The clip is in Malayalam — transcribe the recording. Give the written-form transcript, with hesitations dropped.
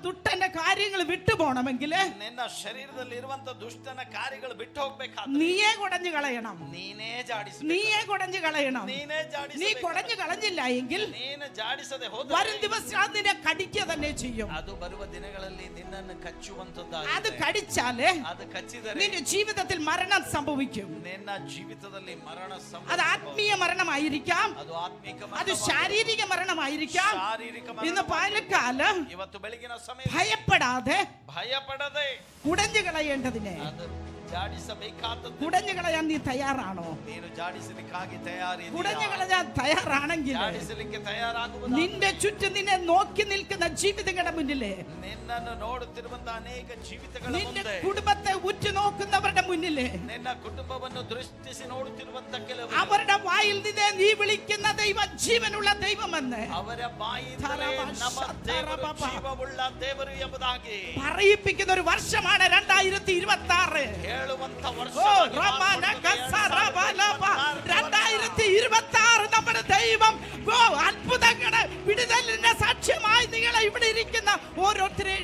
ദുഷ്ടന്റെ കാര്യങ്ങൾ വിട്ടുപോകണമെങ്കിൽ ನಿನ್ನ ಶರೀರದಲ್ಲಿ ಇರುವಂತ ದುಷ್ಟನ ಕಾರ್ಯಗಳು ಬಿಟ್ಟು ಹೋಗ್ಬೇಕಾದ್ರೆ നീയേ കുടഞ്ഞു കളയണം. ನೀನೇ ಜಾಡಿಸಬೇಕು. നീയേ കുടഞ്ഞു കളയണം. ನೀನೇ ಜಾಡಿಸಬೇಕು. നീ കുടഞ്ഞു കളഞ്ഞില്ല എങ്കിൽ ನೀನು ಜಾಡಿಸದೆ ಹೋದರೆ വരും ദിവസം അത് നിന്നെ കടിക്കുക തന്നെ ചെയ്യും. ಅದು ಬರುವ ದಿನಗಳಲ್ಲಿ ನಿನ್ನನ್ನು ಕಚ್ಚುವಂತದ್ದಾಗಿದೆ. അത് കടിച്ചാല് ಅದು ಕಚ್ಚಿದರೆ നിന്റെ ജീവിതത്തിൽ മരണം സംഭവിക്കും. ನಿನ್ನ ಜೀವಿತದಲ್ಲಿ ಮರಣ അത് ಸಂಭವಿಸಬಹುದು. ആത്മീയ മരണമായിരിക്കാം, ಅದು ಆತ್ಮಿಕ അത് ಮರಣ, ശാരീരിക മരണമായിരിക്കാം. ಶಾರೀರಿಕ ഇന്ന് ಮರಣ. പകൽക്കാലം ಇವತ್ತು ಬೆಳಗಿನ ಸಮಯ ഭയപ്പെടാതെ ಭಯಪಡದೆ കുടഞ്ഞു കളയേണ്ടതിനെ ಅದು ಜಾಡಿಸಬೇಕಾದದ್ದು കുടഞ്ഞു കളയാൻ നീ തയ്യാറാണോ? ನೀನು ಜಾಡಿಸಲಿಕ್ಕಾಗಿ ತಯಾರಿ കുടഞ്ഞു കളയാൻ തയ്യാറാണെങ്കിൽ ಜಾಡಿಸಲಿಕ್ಕೆ ತಯಾರಾಗುವುದು നിന്റെ ചുറ്റും നിന്നെ നോക്കി നിൽക്കുന്ന ജീവിതങ്ങളുടെ മുന്നില്, ನಿನ್ನನ್ನು ನೋಡುತ್ತಿರುವಂತಹ ಅನೇಕ ಜೀವಿತಗಳ നിന്റെ ಮುಂದೆ, കുടുംബത്തെ ഉറ്റുനോക്കുന്നവരുടെ മുന്നില്, ನಿನ್ನ ಕುಟುಂಬವನ್ನು ದೃಷ್ಟಿಸಿ ನೋಡುತ್ತಿರುವಂತ ಕೆಲವು അവരുടെ വായിൽ നിന്നെ നീ വിളിക്കുന്ന ദൈവം ജീവനുള്ള ദൈവമെന്ന് ಅವರ ಬಾಯಿಂದಲೇ ನಮ್ಮ ದೇವರು ಜೀವವುಳ್ಳ ದೇವರು ಎಂಬುದಾಗಿ പറയിപ്പിക്കുന്ന ഒരു വർഷമാണ് 2026. ಹೇಳುವಂತ ವರ್ಷ. 2026 നമ്മുടെ ദൈവം അത്ഭുതങ്ങളുടെ വിടുതലിന്റെ സാക്ഷ്യമായി നിങ്ങളെ ഇവിടെ ഇരിക്കുന്ന ഓരോരുത്തരെ